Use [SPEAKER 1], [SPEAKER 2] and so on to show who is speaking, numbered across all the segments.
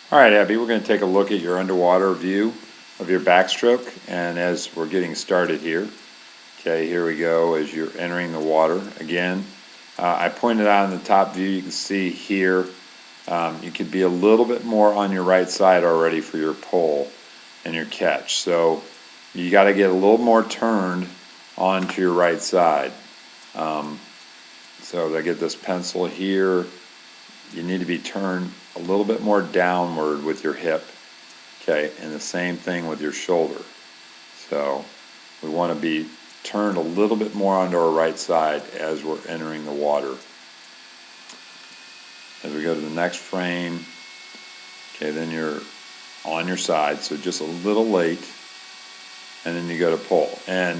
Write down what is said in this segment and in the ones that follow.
[SPEAKER 1] All right, Abby, we're going to take a look at your underwater view of your backstroke, and as we're getting started here, okay, here we go as you're entering the water. Again, I pointed out in the top view, you can see here, you could be a little bit more on your right side already for your pull and your catch. So you got to get a little more turned onto your right side. So I get this pencil here. You need to be turned a little bit more downward with your hip, okay, and the same thing with your shoulder. So we want to be turned a little bit more onto our right side as we're entering the water. As we go to the next frame, okay, then you're on your side, so just a little late, and then you go to pull. And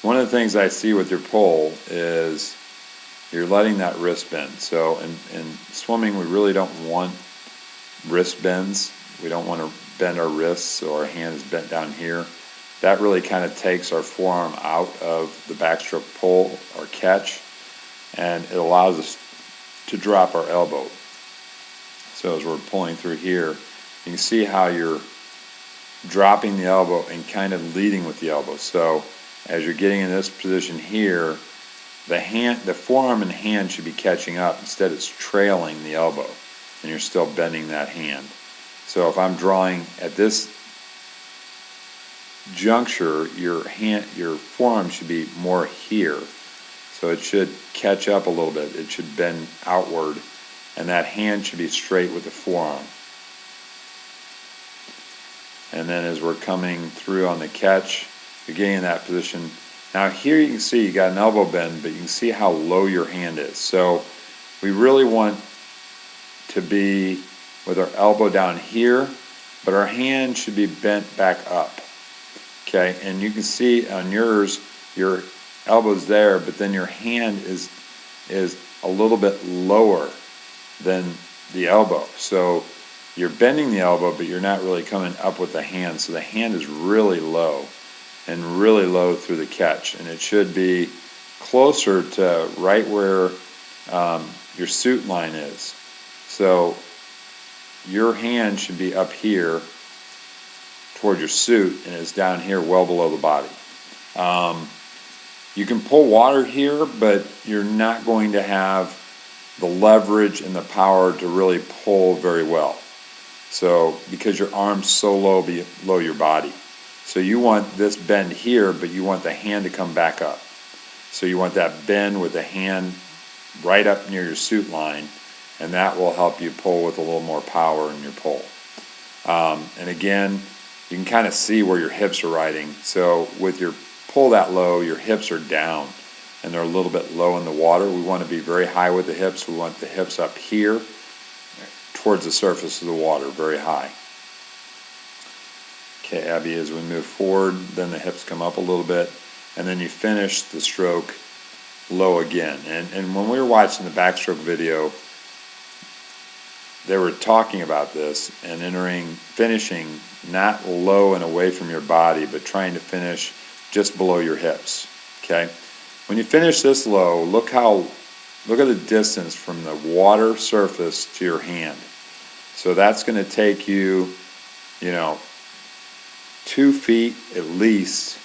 [SPEAKER 1] one of the things I see with your pull is you're letting that wrist bend. So in swimming, we really don't want wrist bends. We don't want to bend our wrists so our hand is bent down here. That really kind of takes our forearm out of the backstroke pull or catch, and it allows us to drop our elbow. So as we're pulling through here, you can see how you're dropping the elbow and kind of leading with the elbow. So as you're getting in this position here, the forearm and hand should be catching up. Instead, it's trailing the elbow, and you're still bending that hand. So if I'm drawing at this juncture, your forearm should be more here. So it should catch up a little bit. It should bend outward, and that hand should be straight with the forearm. And then as we're coming through on the catch, you're getting in that position. Now here you can see you got an elbow bend, but you can see how low your hand is. So we really want to be with our elbow down here, but our hand should be bent back up. Okay, and you can see on yours, your elbow's there, but then your hand is a little bit lower than the elbow. So you're bending the elbow, but you're not really coming up with the hand. So the hand is really low and really low through the catch, and it should be closer to right where your suit line is. So your hand should be up here toward your suit, and it's down here well below the body. You can pull water here, but you're not going to have the leverage and the power to really pull very well. So because your arm's so low below your body. So you want this bend here, but you want the hand to come back up. So you want that bend with the hand right up near your suit line, and that will help you pull with a little more power in your pull. And again, you can kind of see where your hips are riding. So with your pull that low, your hips are down, and they're a little bit low in the water. We want to be very high with the hips. We want the hips up here towards the surface of the water, very high. Okay, Abby, as we move forward, then the hips come up a little bit, and then you finish the stroke low again. And when we were watching the backstroke video, they were talking about this and finishing not low and away from your body, but trying to finish just below your hips. Okay, when you finish this low, look at the distance from the water surface to your hand. So that's going to take you, 2 feet at least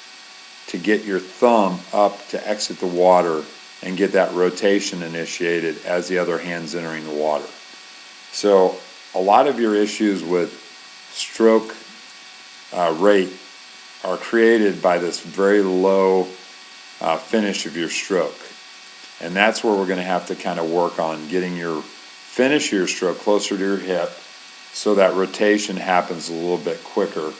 [SPEAKER 1] to get your thumb up to exit the water and get that rotation initiated as the other hand's entering the water. So a lot of your issues with stroke rate are created by this very low finish of your stroke. And that's where we're going to have to kind of work on getting your finish of your stroke closer to your hip so that rotation happens a little bit quicker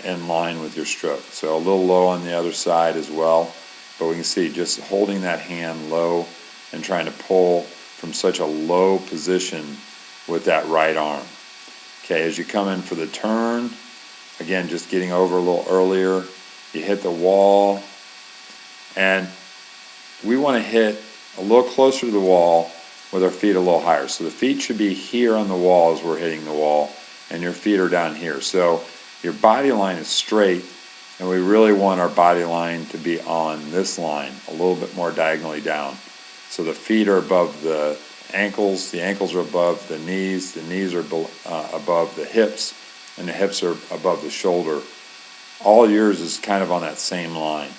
[SPEAKER 1] in line with your stroke. So a little low on the other side as well, but we can see just holding that hand low and trying to pull from such a low position with that right arm. Okay, as you come in for the turn, again, just getting over a little earlier, you hit the wall, and we want to hit a little closer to the wall with our feet a little higher. So the feet should be here on the wall as we're hitting the wall, and your feet are down here. So your body line is straight, and we really want our body line to be on this line, a little bit more diagonally down. So the feet are above the ankles, the ankles are above the knees are above the hips, and the hips are above the shoulder. All yours is kind of on that same line.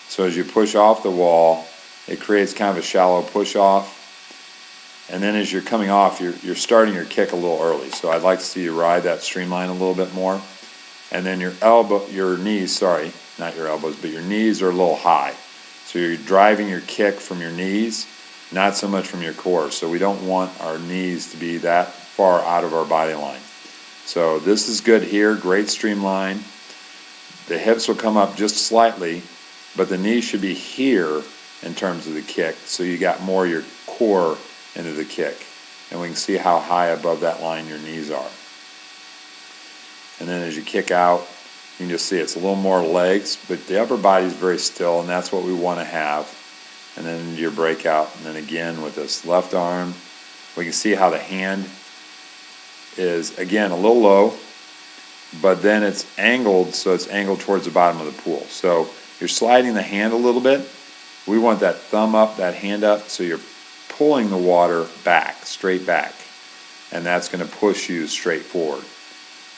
[SPEAKER 1] So as you push off the wall, it creates kind of a shallow push off. And then as you're coming off, you're starting your kick a little early. So I'd like to see you ride that streamline a little bit more. And then your knees, sorry, not your elbows, but your knees are a little high. So you're driving your kick from your knees, not so much from your core. So we don't want our knees to be that far out of our body line. So this is good here, great streamline. The hips will come up just slightly, but the knees should be here in terms of the kick. So you got more of your core into the kick. And we can see how high above that line your knees are. And then as you kick out, you can just see it's a little more legs, but the upper body is very still, and that's what we want to have. And then your breakout, and then again with this left arm, we can see how the hand is, again, a little low, but then it's angled, so it's angled towards the bottom of the pool. So you're sliding the hand a little bit. We want that thumb up, that hand up, so you're pulling the water back, straight back, and that's going to push you straight forward.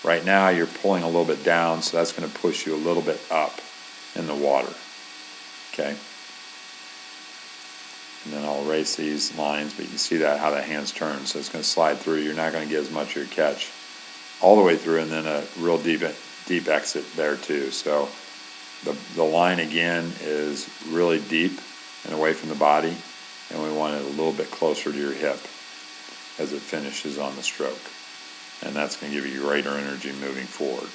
[SPEAKER 1] Right now you're pulling a little bit down, so that's going to push you a little bit up in the water. Okay? And then I'll erase these lines, but you can see that how the hands turn, so it's going to slide through. You're not going to get as much of your catch all the way through, and then a real deep exit there too. So the line again is really deep and away from the body, and we want it a little bit closer to your hip as it finishes on the stroke. And that's going to give you greater energy moving forward.